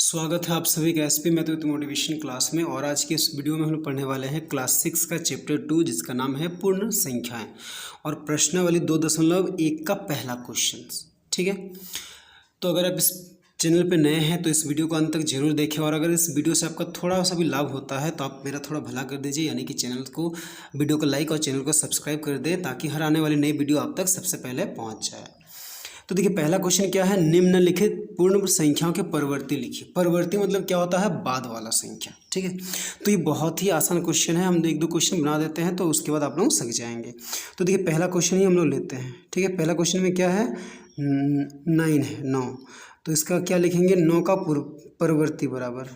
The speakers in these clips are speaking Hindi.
स्वागत है आप सभी का एसपी मैथ मोटिवेशन क्लास में। और आज के इस वीडियो में हम लोग पढ़ने वाले हैं क्लास 6 का चैप्टर 2 जिसका नाम है पूर्ण संख्याएं और प्रश्नावली 2.1 का पहला क्वेश्चन। ठीक है, तो अगर आप इस चैनल पे नए हैं तो इस वीडियो को अंत तक जरूर देखें और अगर इस वीडियो से आपका थोड़ा सा भी लाभ होता है तो आप मेरा थोड़ा भला कर दीजिए, यानी कि चैनल को वीडियो को लाइक और चैनल को सब्सक्राइब कर दें ताकि हर आने वाली नई वीडियो आप तक सबसे पहले पहुँच जाए। तो देखिए पहला क्वेश्चन क्या है, निम्नलिखित पूर्ण संख्याओं के परवर्ती लिखिए। परवर्ती मतलब क्या होता है, बाद वाला संख्या। ठीक है, तो ये बहुत ही आसान क्वेश्चन है, हम एक दो क्वेश्चन बना देते हैं तो उसके बाद आप लोग सीख जाएंगे। तो देखिए पहला क्वेश्चन ही हम लोग लेते हैं। ठीक है, पहला क्वेश्चन में क्या है, 9 है, 9। तो इसका क्या लिखेंगे, 9 का परवर्ती बराबर।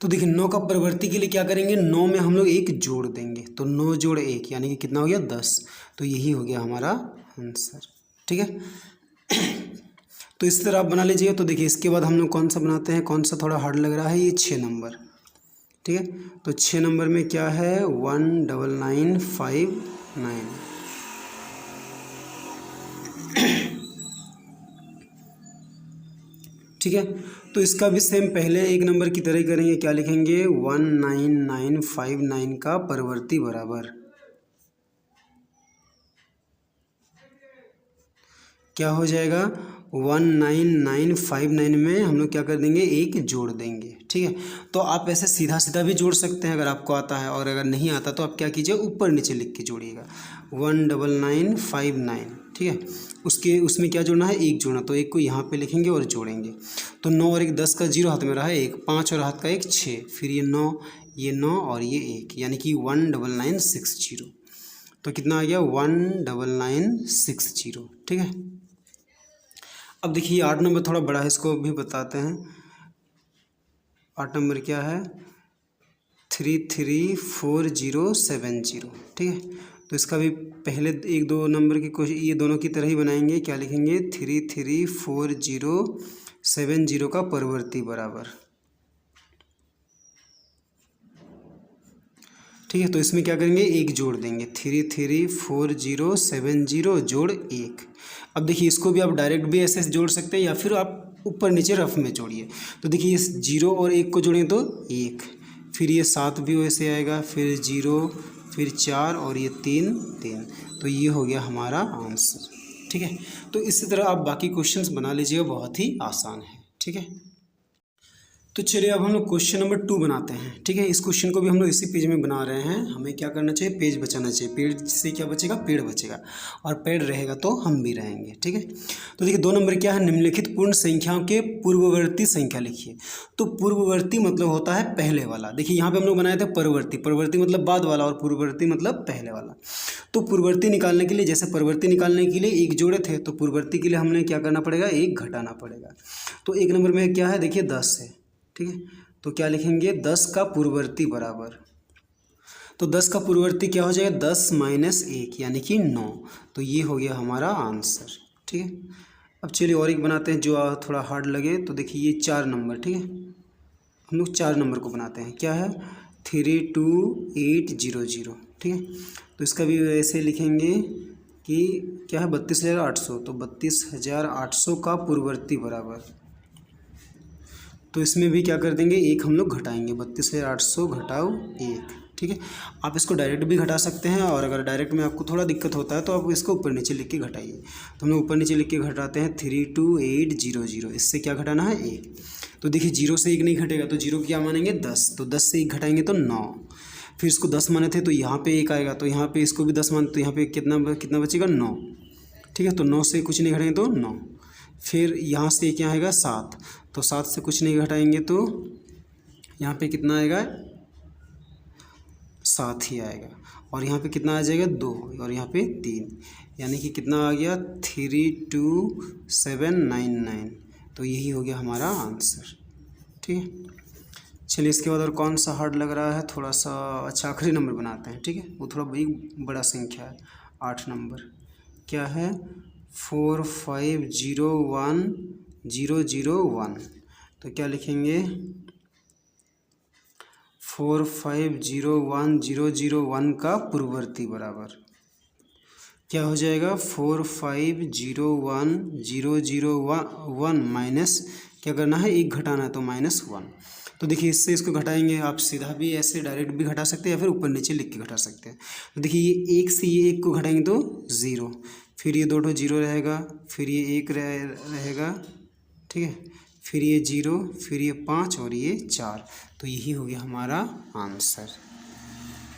तो देखिए 9 का परवर्ती के लिए क्या करेंगे, 9 में हम लोग 1 जोड़ देंगे तो 9 जोड़ 1 यानी कि कितना हो गया, 10। तो यही हो गया हमारा आंसर। ठीक है, तो इस तरह आप बना लीजिए। तो देखिए इसके बाद हम लोग कौन सा बनाते हैं, कौन सा थोड़ा हार्ड लग रहा है, ये 6 नंबर। ठीक है, तो 6 नंबर में क्या है, 19959। ठीक है, तो इसका भी सेम पहले एक नंबर की तरह ही करेंगे। क्या लिखेंगे, 19959 का परवर्ती बराबर क्या हो जाएगा, 19959 में हम लोग क्या कर देंगे, 1 जोड़ देंगे। ठीक है, तो आप ऐसे सीधा सीधा भी जोड़ सकते हैं अगर आपको आता है, और अगर नहीं आता तो आप क्या कीजिए, ऊपर नीचे लिख के जोड़िएगा 19959। ठीक है, उसमें क्या जोड़ना है, 1 जोड़ना, तो 1 को यहाँ पे लिखेंगे और जोड़ेंगे। तो 9 और 1 10 का 0 हाथ में रहा है 1, 5 और हाथ का 1 6, फिर ये 9 और ये 1 यानी कि 19960। तो कितना आ गया, 19960। ठीक है, अब देखिए 8 नंबर थोड़ा बड़ा है, इसको भी बताते हैं। 8 नंबर क्या है, 334070। ठीक है, तो इसका भी पहले एक दो नंबर की कोशिश, ये दोनों की तरह ही बनाएंगे। क्या लिखेंगे, 334070 का परवर्ती बराबर। ठीक है, तो इसमें क्या करेंगे, 1 जोड़ देंगे, 334070 जोड़ 1। अब देखिए इसको भी आप डायरेक्ट भी ऐसे जोड़ सकते हैं या फिर आप ऊपर नीचे रफ में जोड़िए। तो देखिए इस 0 और 1 को जोड़ें तो 1, फिर ये 7 भी वैसे आएगा, फिर 0, फिर 4 और ये 3 3। तो ये हो गया हमारा आंसर। ठीक है, तो इसी तरह आप बाकी क्वेश्चंस बना लीजिएगा, बहुत ही आसान है। ठीक है, तो चलिए अब हम लोग क्वेश्चन नंबर 2 बनाते हैं। ठीक है, इस क्वेश्चन को भी हम लोग इसी पेज में बना रहे हैं। हमें क्या करना चाहिए, पेज बचाना चाहिए। पेज से क्या बचेगा, पेड़ बचेगा, और पेड़ रहेगा तो हम भी रहेंगे। ठीक है, तो देखिए 2 नंबर क्या है, निम्नलिखित पूर्ण संख्याओं के पूर्ववर्ती संख्या लिखिए। तो पूर्ववर्ती मतलब होता है पहले वाला। देखिए यहाँ पे हम लोग बनाए थे परवर्ती, परवर्ती मतलब बाद वाला और पूर्ववर्ती मतलब पहले वाला। तो पूर्ववर्ती निकालने के लिए, जैसे परवर्ती निकालने के लिए 1 जोड़े थे, तो पूर्ववर्ती के लिए हमने क्या करना पड़ेगा, 1 घटाना पड़ेगा। तो 1 नंबर में क्या है, देखिए 10 है। ठीक है, तो क्या लिखेंगे, 10 का पूर्ववर्ती बराबर। तो 10 का पूर्ववर्ती क्या हो जाएगा, 10 - 1 यानी कि 9। तो ये हो गया हमारा आंसर। ठीक है, अब चलिए और एक बनाते हैं जो थोड़ा हार्ड लगे। तो देखिए ये 4 नंबर। ठीक है, हम लोग 4 नंबर को बनाते हैं। क्या है, 32800। ठीक है, तो इसका भी ऐसे लिखेंगे कि क्या है, 32,800। तो 32,800 का पूर्ववर्ती बराबर। तो इसमें भी क्या कर देंगे, 1 हम लोग घटाएंगे, 32,800 घटाओ 1। ठीक है, आप इसको डायरेक्ट भी घटा सकते हैं, और अगर डायरेक्ट में आपको थोड़ा दिक्कत होता है तो आप इसको ऊपर नीचे लिख के घटाइए। तो हम लोग ऊपर नीचे लिख के घटाते हैं, 32800। इससे क्या घटाना है, 1। तो देखिए 0 से 1 नहीं घटेगा, तो 0 क्या मानेंगे, 10। तो 10 से 1 घटाएंगे तो 9। फिर इसको 10 माने थे तो यहाँ पे 1 आएगा, तो यहाँ पे इसको भी 10 माने तो यहाँ पे कितना बचेगा, 9। ठीक है, तो 9 से कुछ नहीं घटाएंगे तो 9। फिर यहाँ से क्या आएगा, 7। तो 7 से कुछ नहीं घटाएंगे तो यहाँ पे कितना आएगा, 7 ही आएगा। और यहाँ पे कितना आ जाएगा, 2, और यहाँ पे 3, यानी कि कितना आ गया, 32799। तो यही हो गया हमारा आंसर। ठीक है, चलिए इसके बाद और कौन सा हार्ड लग रहा है, थोड़ा सा अच्छा आखिरी नंबर बनाते हैं। ठीक है, वो थोड़ा बड़ा संख्या है, 8 नंबर। क्या है, 4501001। तो क्या लिखेंगे, 4501001 का पूर्ववर्ती बराबर। क्या हो जाएगा 4501,001 माइनस क्या करना है, एक घटाना है तो -1। तो देखिए इससे इसको घटाएंगे, आप सीधा भी ऐसे डायरेक्ट भी घटा सकते हैं या फिर ऊपर नीचे लिख के घटा सकते हैं। तो देखिए ये एक से ये एक को घटाएंगे तो 0, फिर ये 2 0 रहेगा, फिर ये 1 रहेगा, ठीक है, फिर ये 0, फिर ये 5 और ये 4। तो यही हो गया हमारा आंसर।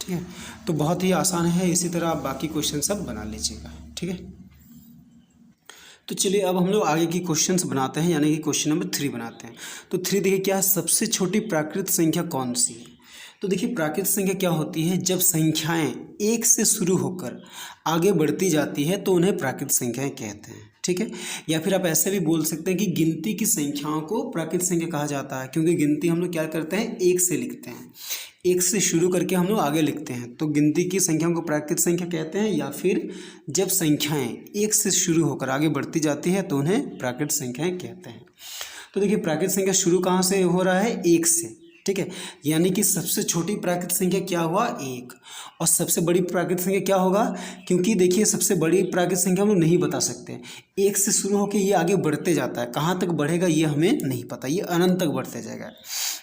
ठीक है, तो बहुत ही आसान है, इसी तरह आप बाकी क्वेश्चन सब बना लीजिएगा। ठीक है, तो चलिए अब हम लोग आगे की क्वेश्चंस बनाते हैं, यानी कि क्वेश्चन नंबर 3 बनाते हैं। तो 3 देखिए क्या है, सबसे छोटी प्राकृत संख्या कौन सी है। तो देखिए प्राकृत संख्या क्या होती है, जब संख्याएं 1 से शुरू होकर आगे बढ़ती जाती है तो उन्हें प्राकृत संख्याएं कहते हैं। ठीक है, या फिर आप ऐसे भी बोल सकते हैं कि गिनती की संख्याओं को प्राकृत संख्या कहा जाता है, क्योंकि गिनती हम लोग क्या करते हैं, 1 से लिखते हैं, 1 से शुरू करके हम लोग आगे लिखते हैं, तो गिनती की संख्याओं को प्राकृत संख्या कहते हैं। या फिर जब संख्याएं 1 से शुरू होकर आगे बढ़ती जाती है तो उन्हें प्राकृत संख्याएं कहते हैं। तो देखिए प्राकृत संख्या शुरू कहाँ से हो रहा है, 1 से। ठीक है, यानी कि सबसे छोटी प्राकृत संख्या क्या हुआ, 1, और सबसे बड़ी प्राकृत संख्या क्या होगा, क्योंकि देखिए सबसे बड़ी प्राकृत संख्या हम लोग नहीं बता सकते, 1 से शुरू होकर ये आगे बढ़ते जाता है, कहाँ तक बढ़ेगा ये हमें नहीं पता, ये अनंत तक बढ़ते जाएगा।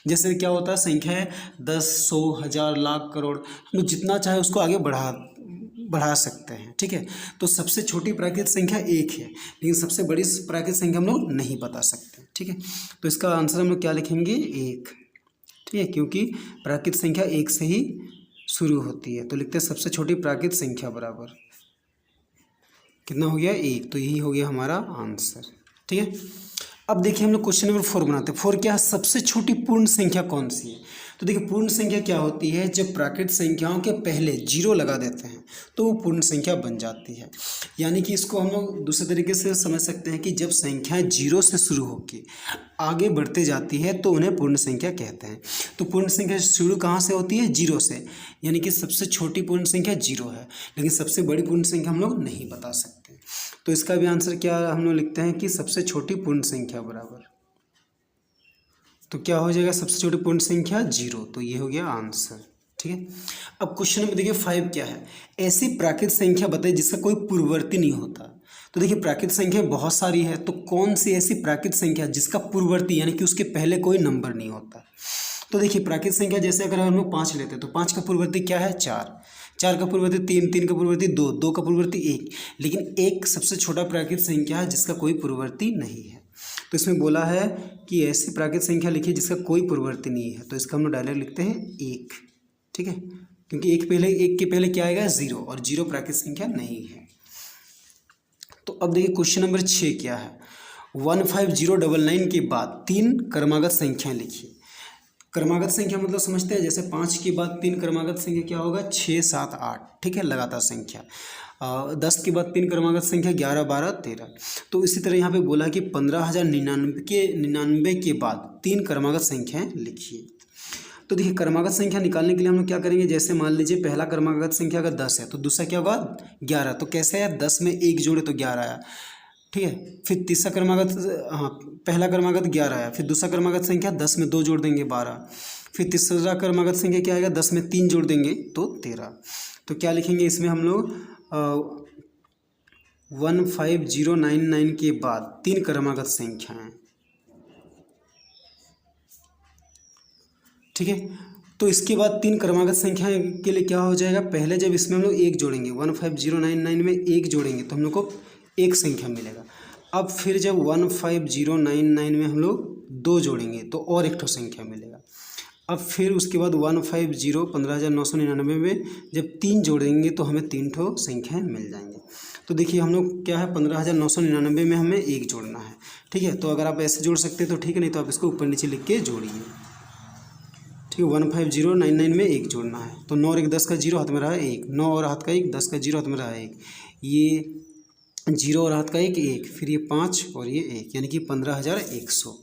जैसे क्या होता है, संख्या है 10, 100, 1000, लाख, करोड़, हम लोग जितना चाहे उसको आगे बढ़ा सकते हैं। ठीक है, तो सबसे छोटी प्राकृत संख्या 1 है, लेकिन सबसे बड़ी प्राकृत संख्या हम लोग नहीं बता सकते। ठीक है, तो इसका आंसर हम लोग क्या लिखेंगे, 1। ठीक है, क्योंकि प्राकृत संख्या 1 से ही शुरू होती है, तो लिखते हैं सबसे छोटी प्राकृत संख्या बराबर कितना हो गया, 1। तो यही हो गया हमारा आंसर। ठीक है, अब देखिए हम लोग क्वेश्चन नंबर 4 बनाते हैं। 4 क्या है, सबसे छोटी पूर्ण संख्या कौन सी है। तो देखिए पूर्ण संख्या क्या होती है, जब प्राकृत संख्याओं के पहले 0 लगा देते हैं तो वो पूर्ण संख्या बन जाती है। यानी कि इसको हम लोग दूसरे तरीके से समझ सकते हैं कि जब संख्याएं 0 से शुरू होकर आगे बढ़ते जाती है तो उन्हें पूर्ण संख्या कहते हैं। तो पूर्ण संख्या शुरू कहाँ से होती है, 0 से, यानी कि सबसे छोटी पूर्ण संख्या 0 है, लेकिन सबसे बड़ी पूर्ण संख्या हम लोग नहीं बता सकते। तो इसका भी आंसर क्या हम लोग लिखते हैं कि सबसे छोटी पूर्ण संख्या बराबर, तो क्या हो जाएगा, सबसे छोटी पूर्ण संख्या 0। तो ये हो गया आंसर। ठीक है, अब क्वेश्चन नंबर देखिए 5 क्या है, ऐसी प्राकृत संख्या बताइए जिसका कोई पूर्ववर्ती नहीं होता। तो देखिए प्राकृत संख्या बहुत सारी है, तो कौन सी ऐसी प्राकृत संख्या जिसका पूर्ववर्ती यानी कि उसके पहले कोई नंबर नहीं होता। तो देखिए प्राकृत संख्या जैसे अगर हम लोग 5 लेते हैं तो 5 का पूर्ववर्ती क्या है, 4, 4 का पूर्ववर्ती 3, 3 का पूर्ववर्ती 2, 2 का पूर्ववर्ती 1, लेकिन 1 सबसे छोटा प्राकृत संख्या है जिसका कोई पूर्ववर्ती नहीं है। तो इसमें बोला है कि ऐसी प्राकृत संख्या लिखिए जिसका कोई पूर्ववर्ती नहीं है, तो इसका हम लोग डायरेक्ट लिखते हैं 1। ठीक है, क्योंकि 1 के पहले क्या आएगा, 0, और 0 प्राकृत संख्या नहीं है। तो अब देखिए क्वेश्चन नंबर 6 क्या है, 15099 के बाद 3 क्रमागत संख्याएं लिखिए। क्रमागत संख्या मतलब समझते हैं, जैसे 5 के बाद 3 क्रमागत संख्या क्या होगा, 6, 7, 8। ठीक है, लगातार संख्या। 10 के बाद 3 क्रमागत संख्या 11, 12, 13। तो इसी तरह यहाँ पे बोला है कि 15,099 के बाद 3 क्रमागत संख्याएं लिखिए। तो देखिए क्रमागत संख्या निकालने के लिए हम लोग क्या करेंगे, जैसे मान लीजिए पहला क्रमागत संख्या अगर 10 है तो दूसरा क्या होगा, 11। तो कैसे है, 10 में 1 जोड़े तो 11 आया। ठीक है, फिर तीसरा क्रमागत, हाँ पहला क्रमागत 11 आया, फिर दूसरा क्रमागत संख्या 10 में 2 जोड़ देंगे 12, फिर तीसरा क्रमागत संख्या क्या आएगा, 10 में 3 जोड़ देंगे तो 13। तो क्या लिखेंगे इसमें हम लोग 15099 के बाद 3 क्रमागत संख्याएं। ठीक है, तो इसके बाद 3 क्रमागत संख्या के लिए क्या हो जाएगा, पहले जब इसमें हम लोग 1 जोड़ेंगे, 15099 में 1 जोड़ेंगे तो हम लोग को एक संख्या मिलेगा। अब फिर जब 15099 में हम लोग 2 जोड़ेंगे तो और एक ठो संख्या मिलेगा। अब फिर उसके बाद 15,999 में जब 3 जोड़ेंगे तो हमें 3 ठो संख्याएँ मिल जाएंगे। तो देखिए हम लोग क्या है, 15,999 में हमें 1 जोड़ना है। ठीक है, तो अगर आप ऐसे जोड़ सकते हैं तो ठीक है, नहीं तो आप इसको ऊपर नीचे लिख के जोड़िए। ठीक है, 15099 में 1 जोड़ना है, तो 9 और 1 10 का 0 हाथ में रहा 1, 9 और हाथ का 1 10 का 0 हाथ में रहा 1, ये 0 और हाथ का 1 1, फिर ये 5 और ये 1, यानी कि 15,100।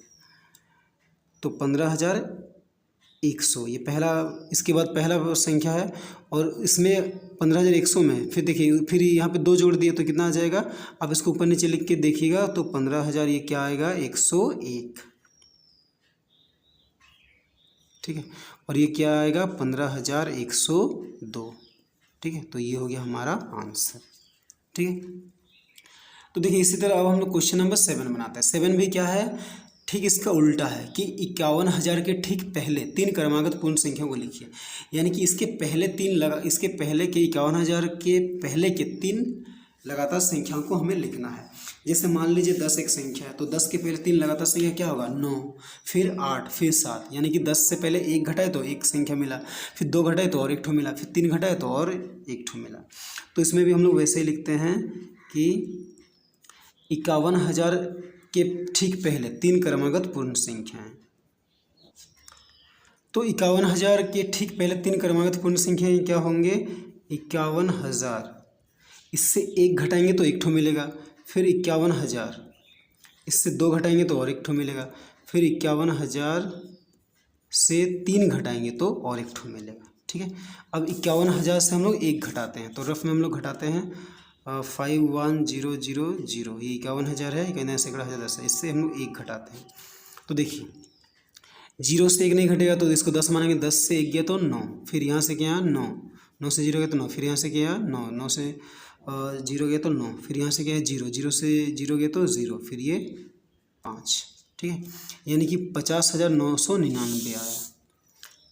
तो 15,100 ये पहला, इसके बाद पहला संख्या है, और इसमें 15,100 में फिर देखिए फिर यहाँ पे 2 जोड़ दिए तो कितना आ जाएगा, अब इसको ऊपर नीचे लिख के देखिएगा तो 15,000 ये क्या आएगा, 101। ठीक है, और ये क्या आएगा, 15,102। ठीक है, तो ये हो गया हमारा आंसर। ठीक। ठीक है। तो देखिए इसी तरह अब हम लोग क्वेश्चन नंबर 7 बनाते हैं। 7 भी क्या है, ठीक इसका उल्टा है कि 51,000 के ठीक पहले 3 क्रमागत पूर्ण संख्याओं को लिखिए। यानी कि इसके पहले इसके पहले के 51,000 के पहले के 3 लगातार संख्याओं को हमें लिखना है। जैसे मान लीजिए 10 एक संख्या है, तो 10 के पहले 3 लगातार संख्या क्या होगा, 9, फिर 8, फिर 7। यानी कि 10 से पहले 1 घटाए तो 1 संख्या मिला, फिर 2 घटाए तो और 1 ठो मिला, फिर 3 घटाए तो और 1 ठो मिला। तो इसमें भी हम लोग वैसे ही लिखते हैं कि 51,000 के ठीक पहले 3 क्रमागत पूर्ण संख्याएं। तो 51,000 के ठीक पहले 3 क्रमागत पूर्ण संख्याएं क्या होंगे, 51,000, इससे 1 घटाएंगे तो 1 ठो मिलेगा, फिर 51,000, इससे 2 घटाएंगे तो और 1 ठो मिलेगा, फिर 51,000 से 3 घटाएंगे तो और 1 ठो मिलेगा। ठीक है। अब 51,000 से हम लोग 1 घटाते हैं, तो रफ में हम लोग घटाते हैं 51,000, ये 51,000 है, कहना है सैकड़ा हज़ार 10 है, इससे हम लोग 1 घटाते हैं। तो देखिए 0 से 1 नहीं घटेगा तो इसको 10 मानेंगे, 10 से 1 गया तो 9, फिर यहाँ से क्या 9, 9 से 0 गया तो 9, फिर यहाँ से क्या 9, 9 से 0 गया तो 9, फिर यहाँ से क्या है 0, 0 से 0 गया तो 0, फिर ये 5। ठीक है। यानी कि 50,999 आया।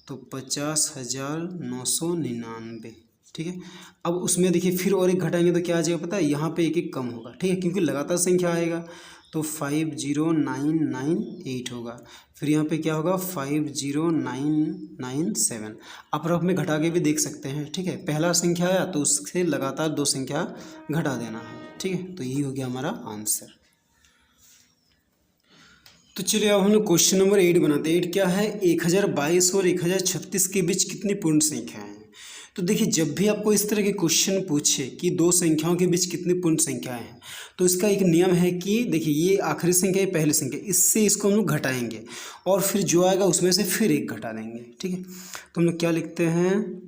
तो 50,999। ठीक है। अब उसमें देखिए फिर और 1 घटाएंगे तो क्या आ जाएगा पता है, यहाँ पे 1 कम होगा। ठीक है, क्योंकि लगातार संख्या आएगा। तो 50,998 होगा, फिर यहाँ पे क्या होगा 50,997। आप रफ में घटा के भी देख सकते हैं। ठीक है, पहला संख्या आया तो उससे लगातार 2 संख्या घटा देना है। ठीक है, तो यही हो गया हमारा आंसर। तो चलिए अब हम लोग क्वेश्चन नंबर 8 बनाते हैं। 8 क्या है, 1022 और 1036 के बीच कितनी पूर्ण संख्याएं हैं। तो देखिए जब भी आपको इस तरह के क्वेश्चन पूछे कि 2 संख्याओं के बीच कितनी पूर्ण संख्याएं हैं, तो इसका एक नियम है कि देखिए ये आखिरी संख्या है, पहली संख्या, इससे इसको हम लोग घटाएंगे और फिर जो आएगा उसमें से फिर 1 घटा देंगे। ठीक है, तो हम लोग क्या लिखते हैं,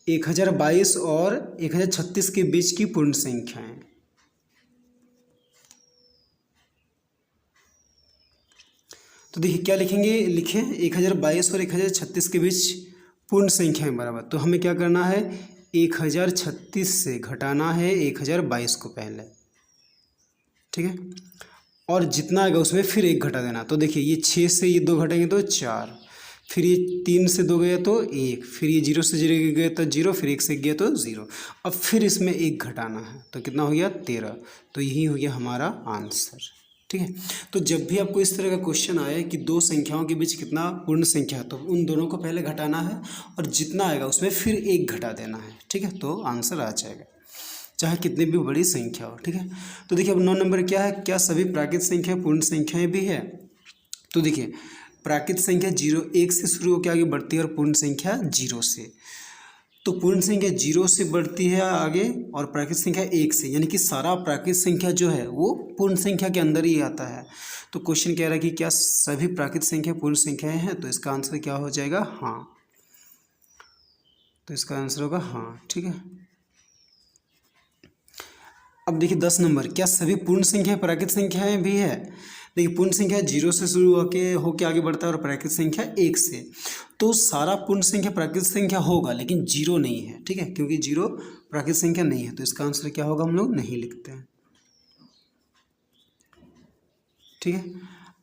1022 और 1036 के बीच की पूर्ण संख्याएं। तो देखिए क्या लिखेंगे, लिखें 1022 और 1036 के बीच पूर्ण संख्याएं बराबर। तो हमें क्या करना है, 1036 से घटाना है 1022 को पहले। ठीक है, और जितना आएगा उसमें फिर 1 घटा देना। तो देखिए ये 6 से ये 2 घटेंगे तो 4, फिर ये 3 से 2 गया तो 1, फिर ये 0 से 0 गया तो 0, फिर 1 से गया तो 0। अब फिर इसमें 1 घटाना है तो कितना हो गया 13। तो यही हो गया हमारा आंसर। ठीक है, तो जब भी आपको इस तरह का क्वेश्चन आए कि 2 संख्याओं के बीच कितना पूर्ण संख्या है, तो उन दोनों को पहले घटाना है और जितना आएगा उसमें फिर 1 घटा देना है। ठीक है, तो आंसर आ जाएगा चाहे कितनी भी बड़ी संख्या हो। ठीक है, तो देखिए अब 9 नंबर क्या है, क्या सभी प्राकृत संख्या पूर्ण संख्याएं भी है। तो देखिए प्राकृत संख्या 1 से शुरू होकर आगे बढ़ती है और पूर्ण संख्या 0 से। तो पूर्ण संख्या 0 से बढ़ती है आगे और प्राकृत संख्या 1 से, यानी कि सारा प्राकृत संख्या जो है वो पूर्ण संख्या के अंदर ही आता है। तो क्वेश्चन कह रहा है कि क्या सभी प्राकृत संख्या पूर्ण संख्याएं हैं, तो इसका आंसर क्या हो जाएगा, हाँ। तो इसका आंसर होगा हाँ। ठीक है, अब देखिए 10 नंबर, क्या सभी पूर्ण संख्या प्राकृत संख्याएं भी है। देखिए पूर्ण संख्या 0 से शुरू होके आगे बढ़ता है और प्राकृत संख्या 1 से। तो सारा पूर्ण संख्या प्राकृत संख्या होगा लेकिन 0 नहीं है। ठीक है, क्योंकि 0 प्राकृत संख्या नहीं है, तो इसका आंसर क्या होगा, हम लोग नहीं लिखते हैं। ठीक है,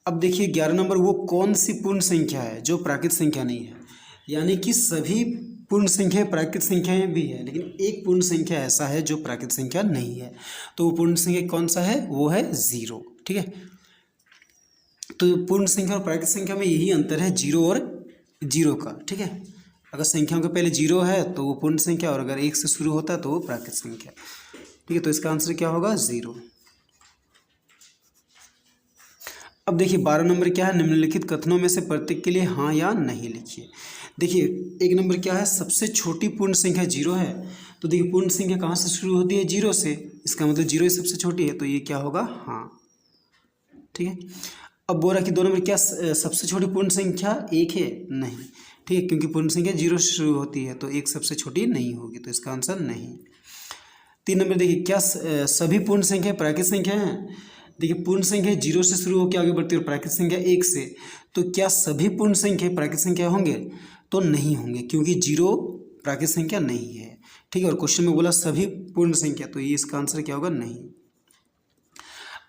अब देखिए 11 नंबर, वो कौन सी पूर्ण संख्या है जो प्राकृत संख्या नहीं है। यानी कि सभी पूर्ण संख्या प्राकृत संख्याएं भी है लेकिन एक पूर्ण संख्या ऐसा है जो प्राकृत संख्या नहीं है। तो वो पूर्ण संख्या कौन सा है, वो है 0। ठीक है, तो पूर्ण संख्या और प्राकृत संख्या में यही अंतर है, 0 और 0 का। ठीक है, अगर संख्याओं के पहले 0 है तो वो पूर्ण संख्या, और अगर 1 से शुरू होता है तो वो प्राकृत संख्या। ठीक है, तो इसका आंसर क्या होगा, 0। अब देखिए 12 नंबर क्या है, निम्नलिखित कथनों में से प्रत्येक के लिए हाँ या नहीं लिखिए। देखिए 1 नंबर क्या है, सबसे छोटी पूर्ण संख्या 0 है। तो देखिए पूर्ण संख्या कहाँ से शुरू होती है, 0 से, इसका मतलब 0 ही सबसे छोटी है, तो ये क्या होगा, हाँ। ठीक है, अब बोल रहा कि 2 नंबर, क्या सबसे छोटी पूर्ण संख्या 1 है, नहीं। ठीक है, क्योंकि पूर्ण संख्या 0 से शुरू होती है तो 1 सबसे छोटी नहीं होगी, तो इसका आंसर नहीं। 3 नंबर देखिए, क्या सभी पूर्ण संख्या प्राकृत संख्या हैं। देखिए पूर्ण संख्या 0 से शुरू होकर आगे बढ़ती है और प्राकृत संख्या 1 से, तो क्या सभी पूर्ण संख्या प्राकृत संख्या होंगे, तो नहीं होंगे, क्योंकि 0 प्राकृत संख्या नहीं है। ठीक है, और क्वेश्चन में बोला सभी पूर्ण संख्या, तो ये इसका आंसर क्या होगा, नहीं।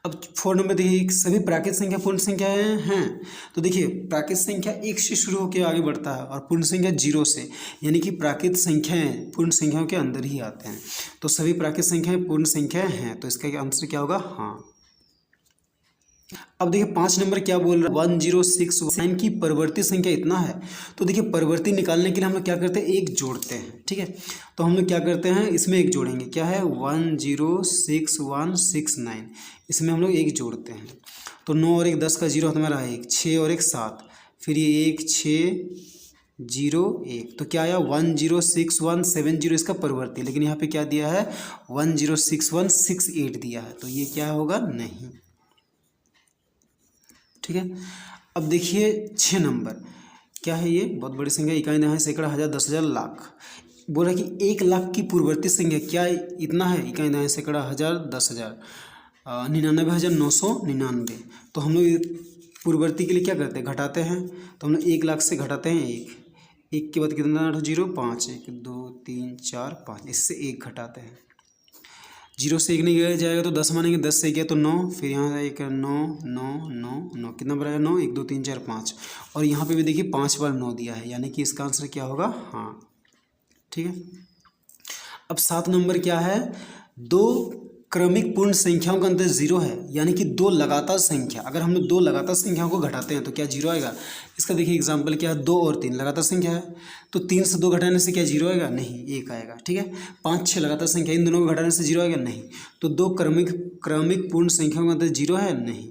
अब 4 नंबर देखिए, सभी प्राकृत संख्या पूर्ण संख्याएं हैं। तो देखिए प्राकृत संख्या 1 से शुरू होकर आगे बढ़ता है और पूर्ण संख्या 0 से, यानी कि प्राकृत संख्याएं पूर्ण संख्याओं के अंदर ही आते हैं। तो सभी प्राकृत संख्याएं पूर्ण संख्याएं हैं, तो इसका आंसर क्या होगा, हाँ। अब देखिए 5 नंबर क्या बोल रहा है, 1069 की परिवर्ती संख्या इतना है। तो देखिए परिवर्ती निकालने के लिए हम लोग क्या करते हैं, एक जोड़ते हैं। ठीक है, तो हम लोग क्या करते हैं, इसमें एक जोड़ेंगे, क्या है 106169, इसमें हम लोग एक जोड़ते हैं। तो 9 और 1 10 का 0 हमारा है 1, 6 और 1 7, फिर ये 1 6 0 1, तो क्या आया 106170 इसका परिवर्ती। लेकिन यहाँ पे क्या दिया है 106168 दिया है, तो ये क्या होगा, नहीं। ठीक है, अब देखिए 6 नंबर क्या है, ये बहुत बड़ी संख्या, इकाई दहाई सैकड़ा हज़ार 10,000 लाख। बोला कि 1 लाख की पूर्ववर्ती संख्या क्या इतना है, इकाई दहाई सैकड़ा हज़ार 10,000 99,999। तो हम लोग पूर्ववर्ती के लिए क्या करते हैं, घटाते हैं। तो हम लोग 1 लाख से घटाते हैं 1 के बाद कितना 0 5 1 2 3 4 5, इससे 1 घटाते हैं। 0 से 1 नहीं गया जाएगा तो 10 मानेंगे, 10 से गया तो 9, फिर यहाँ एक 9 9 9 9, कितना बड़ा है 9 1 2 3 4 5, और यहाँ पे भी देखिए 5 बार 9 दिया है, यानी कि इसका आंसर क्या होगा, हाँ। ठीक है, अब 7 नंबर क्या है, 2 क्रमिक पूर्ण संख्याओं का अंतर 0 है, यानी कि 2 लगातार संख्या, अगर हम लोग 2 लगातार संख्याओं को घटाते हैं तो क्या 0 आएगा। इसका देखिए एग्जाम्पल क्या है, 2 और 3 लगातार संख्या है, तो 3 से 2 घटाने से क्या 0 आएगा, नहीं 1 आएगा। ठीक है, 5 6 लगातार संख्या, इन दोनों को घटाने से 0 आएगा, नहीं। तो 2 क्रमिक पूर्ण संख्याओं का अंतर 0 है, नहीं।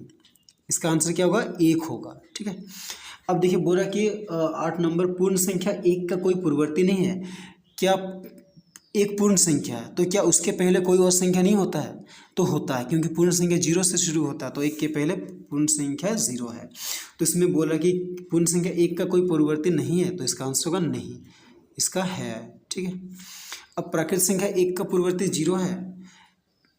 इसका आंसर क्या होगा, 1 होगा। ठीक है, अब देखिए बोला कि 8 नंबर, पूर्ण संख्या 1 का कोई पूर्ववर्ती नहीं है। क्या एक पूर्ण संख्या है तो क्या उसके पहले कोई और संख्या नहीं होता है, तो होता है, क्योंकि पूर्ण संख्या 0 से शुरू होता है, तो 1 के पहले पूर्ण संख्या 0 है। तो इसमें बोला कि पूर्ण संख्या 1 का कोई पूर्ववर्ती नहीं है, तो इसका आंसर होगा नहीं, इसका है। ठीक है, अब प्राकृत संख्या 1 का पूर्ववर्ती 0 है,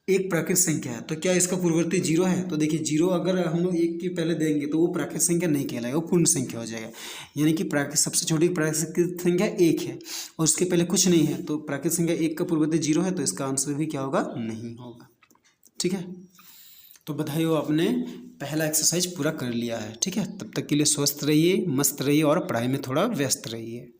एक प्राकृत संख्या है, तो क्या इसका पूर्ववर्ती 0 है। तो देखिए 0 अगर हम लोग 1 के पहले देंगे तो वो प्राकृत संख्या नहीं कहलाएगा, वो पूर्ण संख्या हो जाएगा। यानी कि प्राकृत सबसे छोटी प्राकृत संख्या 1 है और उसके पहले कुछ नहीं है, तो प्राकृत संख्या 1 का पूर्ववर्ती 0 है, तो इसका आंसर भी क्या होगा, नहीं होगा। ठीक है, तो बधाई हो, आपने पहला एक्सरसाइज पूरा कर लिया है। ठीक है, तब तक के लिए स्वस्थ रहिए, मस्त रहिए और पढ़ाई में थोड़ा व्यस्त रहिए।